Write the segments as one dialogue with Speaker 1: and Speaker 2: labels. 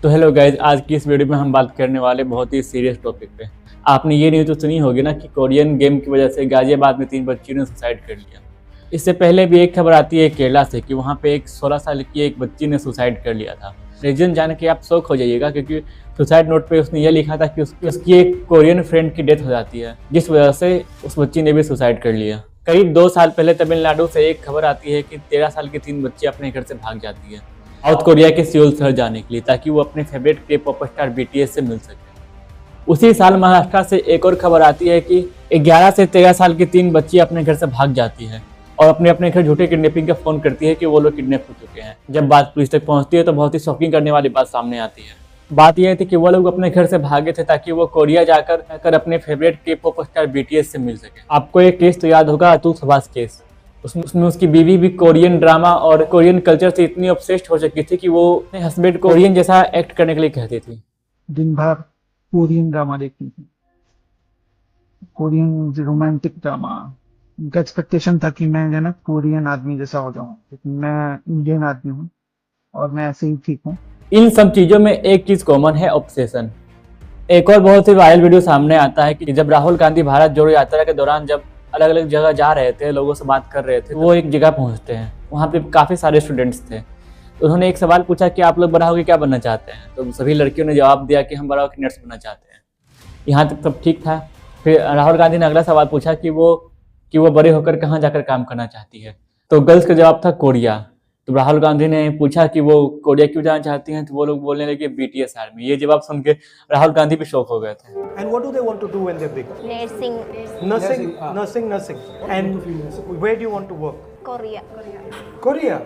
Speaker 1: तो hello guys, आज की इस वीडियो में हम बात करने वाले बहुत ही सीरियस टॉपिक पे। आपने ये न्यूज़ तो सुनी होगी ना कि कोरियन गेम की वजह से गाजियाबाद में 3 बच्चियों ने सुसाइड कर लिया। इससे पहले भी एक खबर आती है केरला से कि वहाँ पे एक 16 साल की एक बच्ची ने सुसाइड कर लिया था। रीजन जान के आप शौक हो जाइएगा, क्योंकि सुसाइड नोट पे उसने ये लिखा था कि उसकी एक कोरियन फ्रेंड की डेथ हो जाती है, जिस वजह से उस बच्ची ने भी सुसाइड कर लिया। करीब 2 साल पहले तमिलनाडु से एक खबर आती है कि 13 साल की 3 बच्ची अपने घर से भाग जाती है साउथ कोरिया के सियोल शहर जाने के लिए, ताकि वो अपने फेवरेट के पॉप स्टार BTS से मिल सके। उसी साल महाराष्ट्र से एक और खबर आती है कि 11 से 13 साल की 3 बच्ची अपने घर से भाग जाती है और अपने घर झूठे किडनैपिंग का फोन करती है कि वो लोग किडनैप हो चुके हैं। जब बात पुलिस तक पहुंचती है तो बहुत ही शॉकिंग करने वाली बात सामने आती है। बात यह थी कि वो लोग अपने घर से भागे थे ताकि वो कोरिया जाकर अपने फेवरेट के पॉप स्टार BTS से मिल सके। आपको एक केस तो याद होगा, अतुल सुभाष केस। उसमें उसकी बीवी भी कोरियन ड्रामा और कोरियन कल्चर से इतनी ऑब्सेस्ड हो चुकी थी कि वो अपने हस्बैंड को कोरियन जैसा एक्ट करने के लिए कहती थी।
Speaker 2: दिन भर कोरियन ड्रामा देखती थी, कोरियन रोमांटिक ड्रामा। उनका एक्सपेक्टेशन था कि मैं जो ना कोरियन आदमी जैसा हो जाऊं, लेकिन मैं इंडियन आदमी हूँ और मैं ऐसे ही ठीक हूँ।
Speaker 1: इन सब चीजों में एक चीज कॉमन है, ऑब्सेशन। एक और बहुत ही वायरल वीडियो सामने आता है कि जब राहुल गांधी भारत जोड़ो यात्रा के दौरान जब अलग अलग जगह जा रहे थे, लोगों से बात कर रहे थे, वो एक जगह पहुंचते हैं। वहाँ पे काफ़ी सारे स्टूडेंट्स थे। तो उन्होंने एक सवाल पूछा कि आप लोग बड़ा होकर क्या बनना चाहते हैं। तो सभी लड़कियों ने जवाब दिया कि हम बड़ा होकर नर्स बनना चाहते हैं। यहाँ तक सब ठीक था। फिर राहुल गांधी ने अगला सवाल पूछा कि वो बड़े होकर कहाँ जाकर काम करना चाहती है। तो गर्ल्स का जवाब था कोरिया। तो राहुल गांधी ने पूछा कि वो कोरिया क्यों जाना चाहती हैं, तो वो लोग बोलने लगे BTS आर्मी। ये जवाब सुन के राहुल गांधी भी शौक हो गए थे।
Speaker 3: And what do they want to do when they're big? Nursing. And where do you want to work? Korea.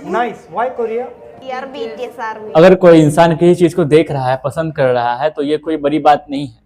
Speaker 3: Nice. Why Korea?
Speaker 4: यार BTS आर्मी।
Speaker 1: अगर कोई इंसान किसी चीज को देख रहा है, पसंद कर रहा है, तो ये कोई बड़ी बात नहीं है।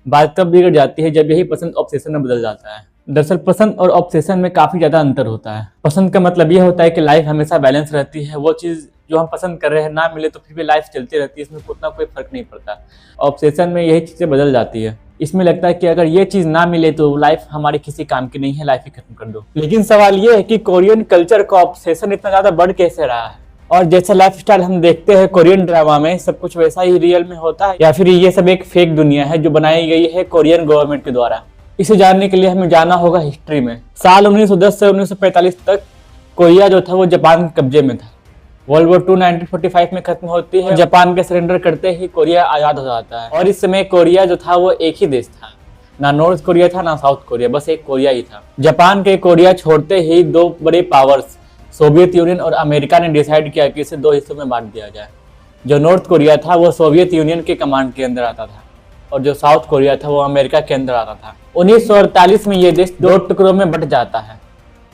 Speaker 1: बात तब बिगड़ जाती है जब यही पसंद ऑब्सेशन में बदल जाता है। दरअसल पसंद और ऑब्सेशन में काफी ज्यादा अंतर होता है। पसंद का मतलब यह होता है कि लाइफ हमेशा बैलेंस रहती है। वो चीज जो हम पसंद कर रहे हैं ना मिले तो फिर भी लाइफ चलती रहती है, इसमें उतना कोई फर्क नहीं पड़ता। ऑब्सेशन में यही चीजें बदल जाती है। इसमें लगता है कि अगर ये चीज ना मिले तो लाइफ हमारी किसी काम की नहीं है, लाइफ ही खत्म कर दो। लेकिन सवाल ये है कि कोरियन कल्चर का ऑब्सेशन इतना ज्यादा बढ़ कैसे रहा है, और जैसा लाइफस्टाइल हम देखते हैं कोरियन ड्रामा में, सब कुछ वैसा ही रियल में होता है, या फिर ये सब एक फेक दुनिया है जो बनाई गई है कोरियन गवर्नमेंट के द्वारा। इसे जानने के लिए हमें जाना होगा हिस्ट्री में। साल 1910 से 1945 तक कोरिया जो था वो जापान के कब्जे में था। वर्ल्ड वॉर 2 1945 में खत्म होती है। जापान के सरेंडर करते ही कोरिया आजाद हो जाता है। और इस समय कोरिया जो था वो एक ही देश था, ना नॉर्थ कोरिया था ना साउथ कोरिया, बस एक कोरिया ही था। जापान के कोरिया छोड़ते ही 2 बड़े पावर्स सोवियत यूनियन और अमेरिका ने डिसाइड किया कि इसे 2 हिस्सों में बांट दिया जाए। जो नॉर्थ कोरिया था वो सोवियत यूनियन के कमांड के अंदर आता था और जो साउथ कोरिया था वो अमेरिका के अंदर आता था। 1948 में ये देश 2 टुकड़ों में बंट जाता है,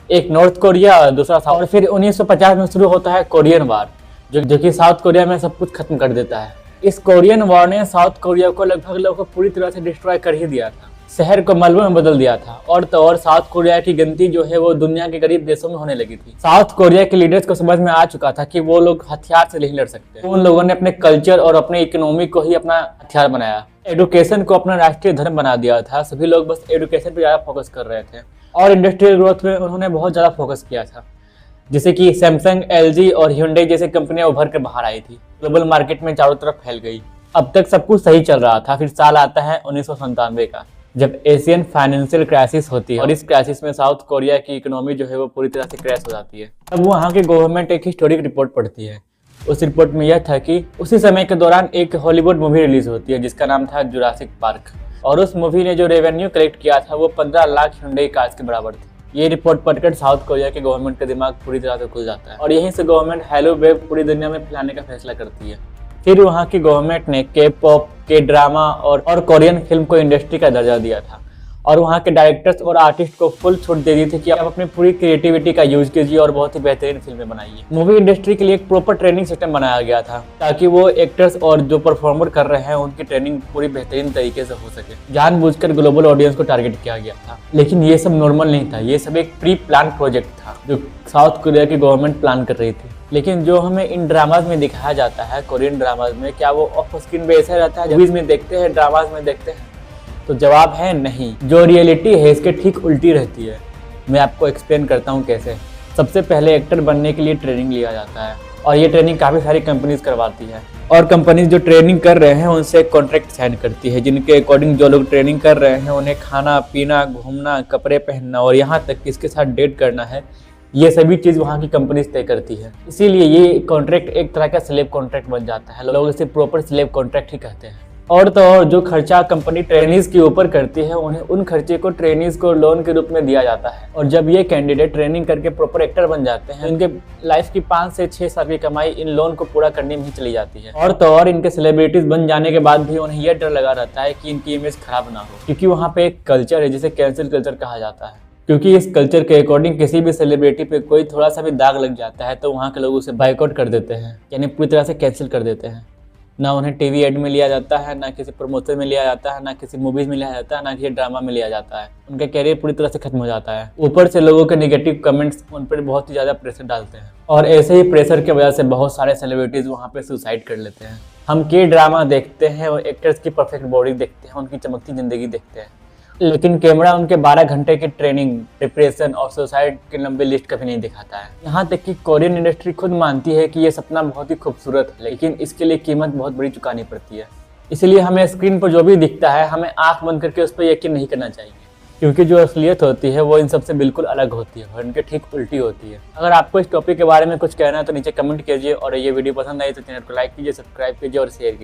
Speaker 1: एक नॉर्थ कोरिया और दूसरा साउथ। और फिर 1950 में शुरू होता है कोरियन वार, जो कि साउथ कोरिया में सब कुछ खत्म कर देता है। इस कोरियन वार ने साउथ कोरिया को लगभग पूरी तरह से डिस्ट्रॉय कर ही दिया था, शहर को मलबे में बदल दिया था। और तो और साउथ कोरिया की गिनती जो है वो दुनिया के गरीब देशों में होने लगी थी। साउथ कोरिया के लीडर्स को समझ में आ चुका था कि वो लोग हथियार से नहीं लड़ सकते। तो उन लोगों ने अपने कल्चर और अपने इकोनॉमी को ही अपना हथियार बनाया, एडुकेशन को अपना राष्ट्रीय धर्म बना दिया था। सभी लोग बस एडुकेशन पे ज्यादा फोकस कर रहे थे और इंडस्ट्रियल ग्रोथ में उन्होंने बहुत ज्यादा फोकस किया था, जैसे कि सैमसंग, LG और Hyundai जैसी कंपनियां उभर कर बाहर आई थी, ग्लोबल मार्केट में चारों तरफ फैल गई। अब तक सब कुछ सही चल रहा था। फिर साल आता है 1997 का, जब एशियन फाइनेंशियल क्राइसिस होती है और इस क्राइसिस में साउथ कोरिया की इकोनॉमी जो है वो पूरी तरह से क्रैश हो जाती है। तब वहाँ की गवर्नमेंट एक हिस्टोरिक रिपोर्ट पढ़ती है। उस रिपोर्ट में यह था कि उसी समय के दौरान एक हॉलीवुड मूवी रिलीज होती है जिसका नाम था जुरासिक पार्क, और उस मूवी ने जो रेवेन्यू कलेक्ट किया था वो 15 लाख Hyundai कार्स के बराबर थी। ये रिपोर्ट पढ़कर साउथ कोरिया के गवर्नमेंट का दिमाग पूरी तरह से खुल जाता है और यहीं से गवर्नमेंट हैलो वेव पूरी दुनिया में फैलाने का फैसला करती है। फिर वहाँ की गवर्नमेंट ने K-पॉप, K-ड्रामा और कोरियन फिल्म को इंडस्ट्री का दर्जा दिया था और वहाँ के डायरेक्टर्स और आर्टिस्ट को फुल छूट दे दी थी कि आप अपनी पूरी क्रिएटिविटी का यूज कीजिए और बहुत ही बेहतरीन फिल्में बनाइए। मूवी इंडस्ट्री के लिए एक प्रॉपर ट्रेनिंग सिस्टम बनाया गया था ताकि वो एक्टर्स और जो परफॉर्मर कर रहे हैं उनकी ट्रेनिंग पूरी बेहतरीन तरीके से हो सके। जानबूझकर ग्लोबल ऑडियंस को टारगेट किया गया था, लेकिन ये सब नॉर्मल नहीं था। ये सब एक प्री प्लान प्रोजेक्ट था जो साउथ कोरिया की गवर्नमेंट प्लान कर रही थी। लेकिन जो हमें इन ड्रामाज में दिखाया जाता है, कोरियन ड्रामाज में, क्या वो ऑफ स्क्रीन पे ऐसा रहता है मूवीज में देखते हैं, ड्रामाज में देखते हैं? तो जवाब है नहीं। जो रियलिटी है इसके ठीक उल्टी रहती है। मैं आपको एक्सप्लेन करता हूँ कैसे। सबसे पहले एक्टर बनने के लिए ट्रेनिंग लिया जाता है और ये ट्रेनिंग काफ़ी सारी कंपनीज करवाती है। और कंपनी जो ट्रेनिंग कर रहे हैं उनसे एक कॉन्ट्रैक्ट साइन करती है, जिनके अकॉर्डिंग जो लोग ट्रेनिंग कर रहे हैं उन्हें खाना पीना, घूमना, कपड़े पहनना और यहाँ तक कि इसके साथ डेट करना है, ये सभी चीज़ वहाँ की कंपनी तय करती है। इसीलिए ये कॉन्ट्रैक्ट एक तरह का स्लेव कॉन्ट्रैक्ट बन जाता है, लोग इसे प्रॉपर स्लेव कॉन्ट्रैक्ट ही कहते हैं। और तो और जो खर्चा कंपनी ट्रेनीज के ऊपर करती है उन्हें उन खर्चे को ट्रेनीज को लोन के रूप में दिया जाता है। और जब ये कैंडिडेट ट्रेनिंग करके प्रॉपर एक्टर बन जाते हैं, इनके लाइफ की 5 से 6 साल की कमाई इन लोन को पूरा करने में ही चली जाती है। और तो और इनके सेलिब्रिटीज बन जाने के बाद भी उन्हें यह डर लगा रहता है कि इनकी इमेज खराब ना हो, क्योंकि वहाँ पे एक कल्चर है जिसे कैंसिल कल्चर कहा जाता है। क्योंकि इस कल्चर के अकॉर्डिंग किसी भी सेलिब्रिटी पे कोई थोड़ा सा भी दाग लग जाता है तो वहाँ के लोग उसे बाइकआउट कर देते हैं, यानी पूरी तरह से कैंसिल कर देते हैं। ना उन्हें टीवी एड में लिया जाता है, ना किसी प्रमोशन में लिया जाता है, ना किसी मूवीज में लिया जाता है, ना किसी ड्रामा में लिया जाता है। उनका कैरियर पूरी तरह से खत्म हो जाता है। ऊपर से लोगों के नेगेटिव कमेंट्स उन पर बहुत ही ज़्यादा प्रेशर डालते हैं और ऐसे ही प्रेशर की वजह से बहुत सारे सेलिब्रिटीज़ वहाँ पे सुसाइड कर लेते हैं। हम के ड्रामा देखते हैं और एक्टर्स की परफेक्ट बॉडी देखते हैं, उनकी चमकती ज़िंदगी देखते हैं, लेकिन कैमरा उनके 12 घंटे की ट्रेनिंग, डिप्रेशन और सुसाइड की लंबी लिस्ट कभी नहीं दिखाता है। यहाँ तक कि कोरियन इंडस्ट्री खुद मानती है कि ये सपना बहुत ही खूबसूरत है, लेकिन इसके लिए कीमत बहुत बड़ी चुकानी पड़ती है। इसलिए हमें स्क्रीन पर जो भी दिखता है हमें आंख बंद करके उस पर यकीन नहीं करना चाहिए, क्योंकि जो असलियत होती है वो इन सबसे बिल्कुल अलग होती है और इनके ठीक उल्टी होती है। अगर आपको इस टॉपिक के बारे में कुछ कहना है तो नीचे कमेंट कीजिए और ये वीडियो पसंद आई तो चैनल को लाइक कीजिए, सब्सक्राइब कीजिए और शेयर कीजिए।